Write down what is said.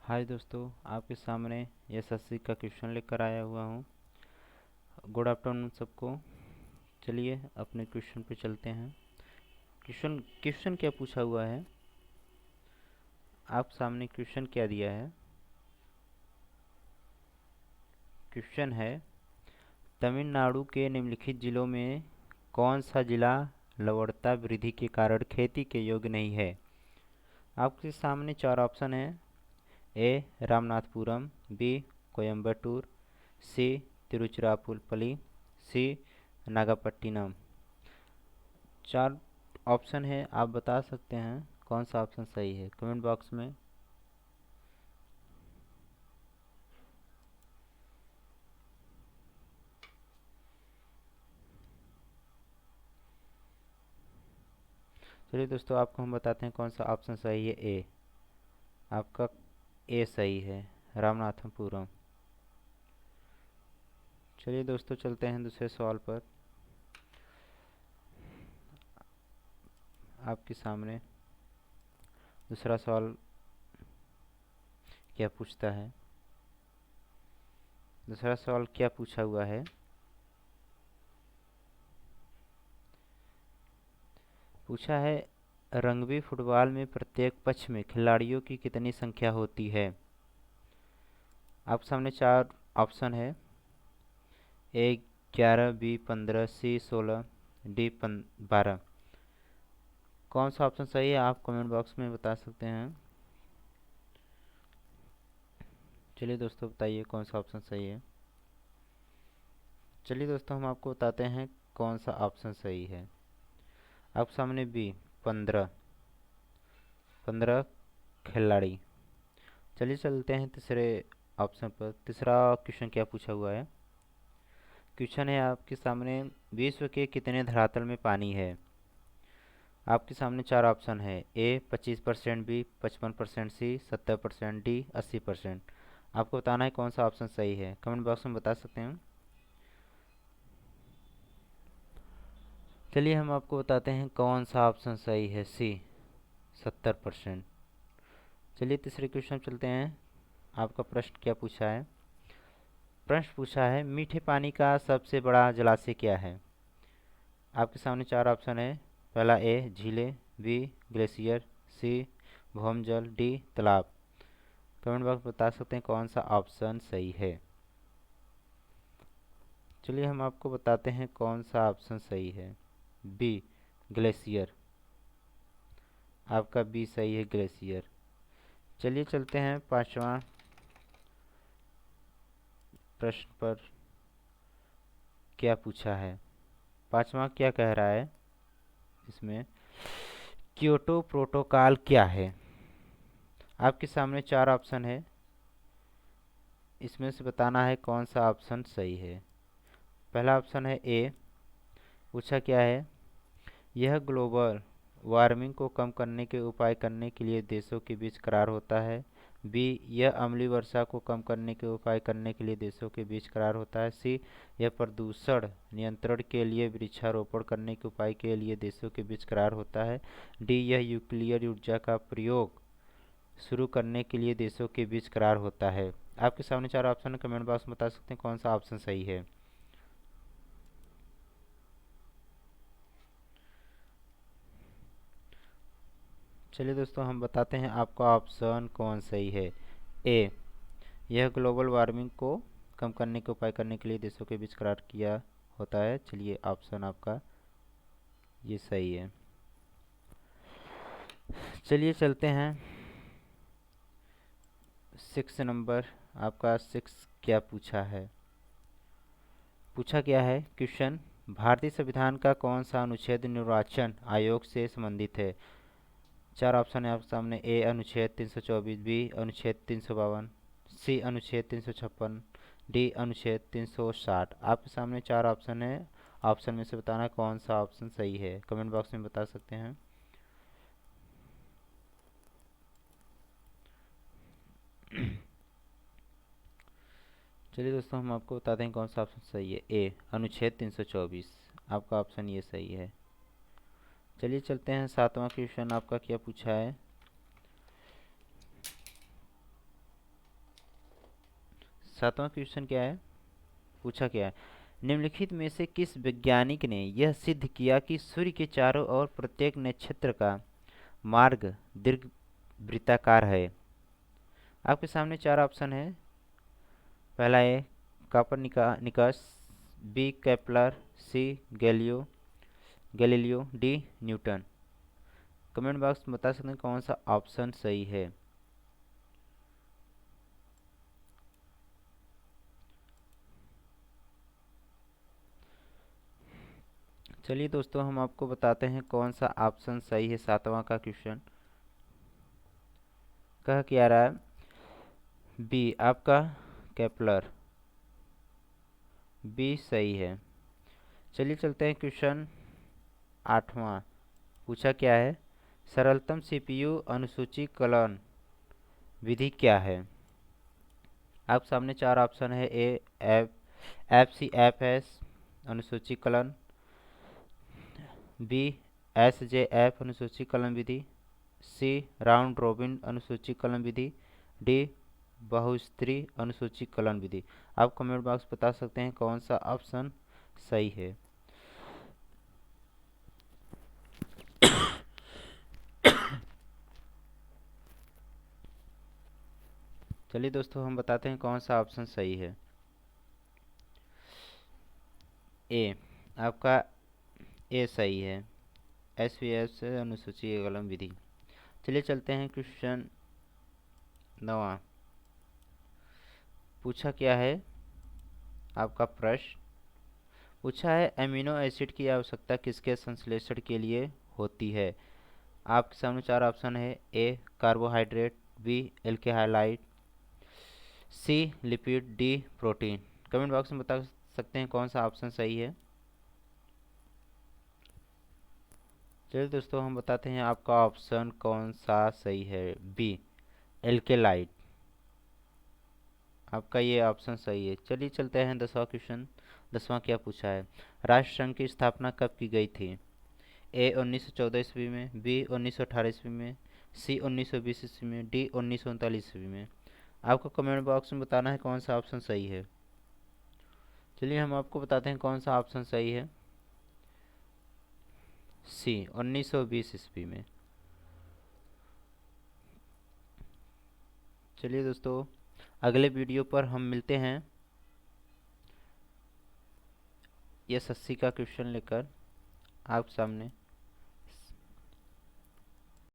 हाय दोस्तों, आपके सामने एसएससी का क्वेश्चन लेकर आया हुआ हूँ। गुड आफ्टरनून सबको। चलिए अपने क्वेश्चन पे चलते हैं। क्वेश्चन क्वेश्चन क्या पूछा हुआ है, आप सामने क्वेश्चन क्या दिया है। क्वेश्चन है, तमिलनाडु के निम्नलिखित जिलों में कौन सा जिला लवणता वृद्धि के कारण खेती के योग्य नहीं है। आपके सामने चार ऑप्शन हैं। ए रामनाथपुरम, बी कोयम्बटूर, सी तिरुचिरापल्ली, सी नागपट्टिनम। चार ऑप्शन है, आप बता सकते हैं कौन सा ऑप्शन सही है कमेंट बॉक्स में। चलिए दोस्तों, आपको हम बताते हैं कौन सा ऑप्शन सही है। ए, आपका ए सही है, रामनाथपुरम। चलिए दोस्तों, चलते हैं दूसरे सवाल पर। आपके सामने दूसरा सवाल क्या पूछता है। दूसरा सवाल क्या पूछा हुआ है। पूछा है, रग्बी फुटबॉल में प्रत्येक पक्ष में खिलाड़ियों की कितनी संख्या होती है। आपके सामने चार ऑप्शन है। ए 11, बी 15, सी 16, डी 12। कौन सा ऑप्शन सही है आप कमेंट बॉक्स में बता सकते हैं। चलिए दोस्तों, बताइए कौन सा ऑप्शन सही है। चलिए दोस्तों, हम आपको बताते हैं कौन सा ऑप्शन सही है। आपके सामने बी 15 15 खिलाड़ी। चलिए चलते हैं तीसरे ऑप्शन पर। तीसरा क्वेश्चन क्या पूछा हुआ है। क्वेश्चन है आपके सामने, विश्व के कितने धरातल में पानी है। आपके सामने चार ऑप्शन है। ए 25%, बी 55%, सी 70%, डी 80%। आपको बताना है कौन सा ऑप्शन सही है, कमेंट बॉक्स में बता सकते हैं। चलिए हम आपको बताते हैं कौन सा ऑप्शन सही है। सी 70%। चलिए तीसरे क्वेश्चन चलते हैं। आपका प्रश्न क्या पूछा है। प्रश्न पूछा है, मीठे पानी का सबसे बड़ा जलाशय क्या है। आपके सामने चार ऑप्शन है। पहला ए झीलें, बी ग्लेशियर, सी भौमजल, डी तालाब। कमेंट बॉक्स बता सकते हैं कौन सा ऑप्शन सही है। चलिए हम आपको बताते हैं कौन सा ऑप्शन सही है। B glacier. आपका बी सही है, ग्लेशियर। चलिए चलते हैं पांचवा प्रश्न पर। क्या पूछा है, पांचवा क्या कह रहा है इसमें। क्योटो प्रोटोकॉल क्या है। आपके सामने चार ऑप्शन है, इसमें से बताना है कौन सा ऑप्शन सही है। पहला ऑप्शन है ए। पूछा क्या है, यह ग्लोबल वार्मिंग को कम करने के उपाय करने के लिए देशों के बीच करार होता है। बी, यह अम्लीय वर्षा को कम करने के उपाय करने के लिए देशों के बीच करार होता है। सी, यह प्रदूषण नियंत्रण के लिए वृक्षारोपण करने के उपाय के लिए देशों के बीच करार होता है। डी, यह न्यूक्लियर ऊर्जा का प्रयोग शुरू करने के लिए देशों के बीच करार होता है। आपके सामने चार ऑप्शन कमेंट बॉक्स में बता सकते हैं कौन सा ऑप्शन सही है। चलिए दोस्तों, हम बताते हैं आपका ऑप्शन कौन सही है। ए, यह ग्लोबल वार्मिंग को कम करने के उपाय करने के लिए देशों के बीच करार किया होता है। चलिए ऑप्शन आपका ये सही है। चलिए चलते हैं सिक्स नंबर। आपका सिक्स क्या पूछा है। पूछा क्या है क्वेश्चन, भारतीय संविधान का कौन सा अनुच्छेद निर्वाचन आयोग से संबंधित है। चार ऑप्शन है आपके सामने। ए अनुच्छेद 324, बी अनुच्छेद 352, सी अनुच्छेद 356, डी अनुच्छेद 360। आपके सामने चार ऑप्शन है, ऑप्शन में से बताना कौन सा ऑप्शन सही है, कमेंट बॉक्स में बता सकते हैं। चलिए दोस्तों, हम आपको बताते हैं कौन सा ऑप्शन सही है। ए अनुच्छेद 324। आपका ऑप्शन ये सही है। चलिए चलते हैं सातवां क्वेश्चन। आपका क्या पूछा है। सातवां क्वेश्चन क्या है, पूछा क्या है, निम्नलिखित में से किस वैज्ञानिक ने यह सिद्ध किया कि सूर्य के चारों ओर प्रत्येक नक्षत्र का मार्ग दीर्घ वृत्ताकार है। आपके सामने चार ऑप्शन है। पहला A Copernicus, B Kepler, C Galileo, D Newton. Comment box में बता सकते हैं कौन सा ऑप्शन सही है। चलिए दोस्तों, हम आपको बताते हैं कौन सा ऑप्शन सही है। सातवां का क्वेश्चन कह क्या रहा है, बी आपका केपलर, बी सही है। चलिए चलते हैं क्वेश्चन आठवां। पूछा क्या है, सरलतम सीपीयू अनुसूचीकरण विधि क्या है। आप सामने चार ऑप्शन है। A F C F S अनुसूचीकरण, बी एस जे एफ अनुसूचीकरण विधि, सी राउंड रोबिन अनुसूचीकरण विधि, डी बहुस्तरीय अनुसूचीकरण विधि। आप कमेंट बॉक्स बता सकते हैं कौन सा ऑप्शन सही है। चलिए दोस्तों, हम बताते हैं कौन सा ऑप्शन सही है। ए आपका ए सही है, एस वी एस अनुसूचीकरण विधि। चलिए चलते हैं क्वेश्चन नवा। पूछा क्या है, आपका प्रश्न पूछा है, एमिनो एसिड की आवश्यकता किसके संश्लेषण के लिए होती है। आपके सामने चार ऑप्शन है। A carbohydrate, B alkyl halide, C lipid, D protein. Comment box में बता सकते हैं कौन सा ऑप्शन सही है। चलिए दोस्तों, हम बताते हैं आपका ऑप्शन कौन सा सही है। बी एल्केलाइड, आपका ये ऑप्शन सही है। चलिए चलते हैं दसवां क्वेश्चन। दसवां क्या पूछा है, राष्ट्रसंघ की स्थापना कब की गई थी। ए 1914 ईस्वी में, बी 1918 ईस्वी में, सी 1920 ईस्वी में, डी 1939 ईस्वी में। आपको कमेंट बॉक्स में बताना है कौन सा ऑप्शन सही है। चलिए हम आपको बताते हैं कौन सा ऑप्शन सही है। सी 1920 ईस्वी में। चलिए दोस्तों, अगले वीडियो पर हम मिलते हैं एसएससी का क्वेश्चन लेकर आप सामने।